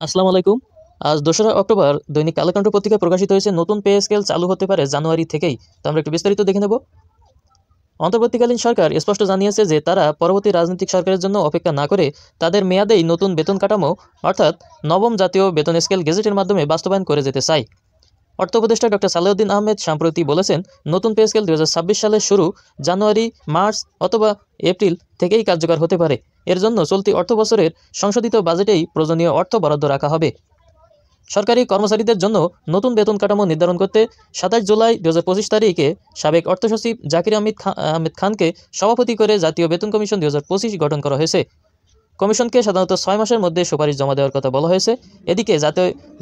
আসসালামু আলাইকুম। আজ ২রা অক্টোবর দৈনিক কালেকণ্ঠ পত্রিকায় প্রকাশিত হয়েছে নতুন পে স্কেল চালু হতে পারে জানুয়ারি থেকেই। তো আমরা একটু বিস্তারিত দেখে নেব। অন্তর্বর্তীকালীন সরকার স্পষ্ট জানিয়েছে যে তারা পরবর্তী রাজনৈতিক সরকারের জন্য অপেক্ষা না করে তাদের মেয়াদেই নতুন বেতন কাঠামো অর্থাৎ নবম জাতীয় বেতন স্কেল গেজেটের মাধ্যমে বাস্তবায়ন করে যেতে চায়। অর্থ উপদেষ্টা ডক্টর সালেউদ্দিন আহমেদ সম্প্রতি বলেছেন, নতুন পে স্কেল ২০২৬ সালের শুরু জানুয়ারি, মার্চ অথবা এপ্রিল থেকেই কার্যকর হতে পারে। এর জন্য চলতি অর্থবছরের সংশোধিত বাজেটেই প্রয়োজনীয় অর্থ বরাদ্দ রাখা হবে। সরকারি কর্মচারীদের জন্য নতুন বেতন কাঠামো নির্ধারণ করতে ২৭ জুলাই ২০২৫ তারিখে সাবেক অর্থসচিব জাকির আহমেদ খানকে সভাপতি করে জাতীয় বেতন কমিশন ২০২৫ গঠন করা হয়েছে। কমিশনকে সাধারণত ৬ মাসের মধ্যে সুপারিশ জমা দেওয়ার কথা বলা হয়েছে। এদিকে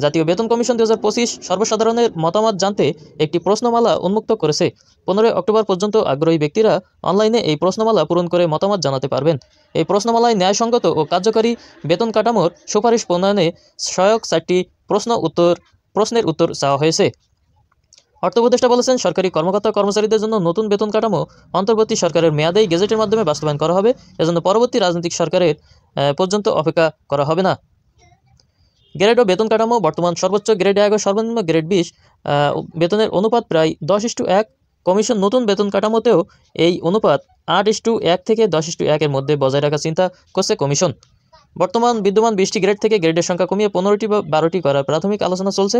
জাতীয় বেতন কমিশন ২০২৫ সর্বসাধারণের মতামত জানতে একটি প্রশ্নমালা উন্মুক্ত করেছে। ১৫ অক্টোবর পর্যন্ত আগ্রহী ব্যক্তিরা অনলাইনে এই প্রশ্নমালা পূরণ করে মতামত জানাতে পারবেন। এই প্রশ্নমালায় ন্যায়সঙ্গত ও কার্যকরী বেতন কাঠামোর সুপারিশ প্রণয়নে সহায়ক ৪টি প্রশ্নের উত্তর চাওয়া হয়েছে। অর্থ উপদেষ্টা বলেছেন, সরকারি কর্মকর্তা কর্মচারীদের জন্য নতুন বেতন কাঠামো অন্তর্বর্তী সরকারের মেয়াদেই গেজেটের মাধ্যমে বাস্তবায়ন করা হবে। এজন্য পরবর্তী রাজনৈতিক সরকারের পর্যন্ত অপেক্ষা করা হবে না। গ্রেড ও বেতন কাঠামো বর্তমান সর্বোচ্চ গ্রেড ১ ও সর্বনিম্ন গ্রেড ২০ বেতনের অনুপাত প্রায় ১০:১। কমিশন নতুন বেতন কাঠামোতেও এই অনুপাত ৮:১ থেকে ১০:১ এর মধ্যে বজায় রাখার চিন্তা করছে কমিশন। বর্তমান বিদ্যমান ২০টি গ্রেড থেকে গ্রেডের সংখ্যা কমিয়ে ১৫টি বা ১২টি করার প্রাথমিক আলোচনা চলছে।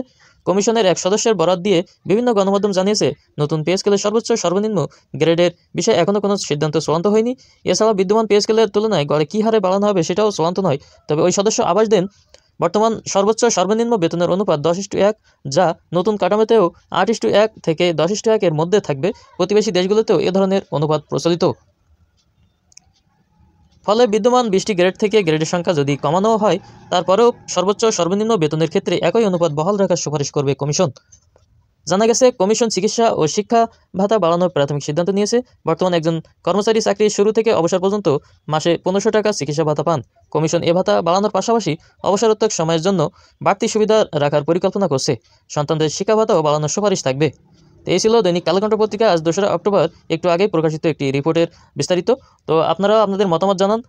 কমিশনের এক সদস্যের বরাত দিয়ে বিভিন্ন গণমাধ্যম জানিয়েছে, নতুন পে স্কেলের সর্বোচ্চ সর্বনিম্ন গ্রেডের বিষয়ে এখনও কোনো সিদ্ধান্ত চূড়ান্ত হয়নি। এছাড়া বিদ্যমান পে স্কেলের তুলনায় গড়ে কী হারে বাড়ানো হবে সেটাও চূড়ান্ত নয়। তবে ওই সদস্য আভাস দেন, বর্তমান সর্বোচ্চ সর্বনিম্ন বেতনের অনুপাত ১০:১, যা নতুন কাঠামোতেও ৮:১ থেকে ১০:১ এর মধ্যে থাকবে। প্রতিবেশী দেশগুলোতেও এ ধরনের অনুপাত প্রচলিত। ফলে বিদ্যমান ২০টি গ্রেড থেকে গ্রেডের সংখ্যা যদি কমানো হয়, তারপরেও সর্বোচ্চ সর্বনিম্ন বেতনের ক্ষেত্রে একই অনুপাত বহাল রাখার সুপারিশ করবে কমিশন। জানা গেছে, কমিশন চিকিৎসা ও শিক্ষা ভাতা বাড়ানোর প্রাথমিক সিদ্ধান্ত নিয়েছে। বর্তমানে একজন কর্মচারী চাকরির শুরু থেকে অবসর পর্যন্ত মাসে ১৫০০ টাকা চিকিৎসা ভাতা পান। কমিশন এ ভাতা বাড়ানোর পাশাপাশি অবসরোত্তর সময়ের জন্য বাড়তি সুবিধা রাখার পরিকল্পনা করছে। সন্তানদের শিক্ষা ভাতাও বাড়ানোর সুপারিশ থাকবে। তো এই ছিল দৈনিক কালেকণ্ঠ পত্রিকা আজ ২রা অক্টোবর একটু আগেই প্রকাশিত একটি রিপোর্টের বিস্তারিত। তো আপনারাও আপনাদের মতামত জানান।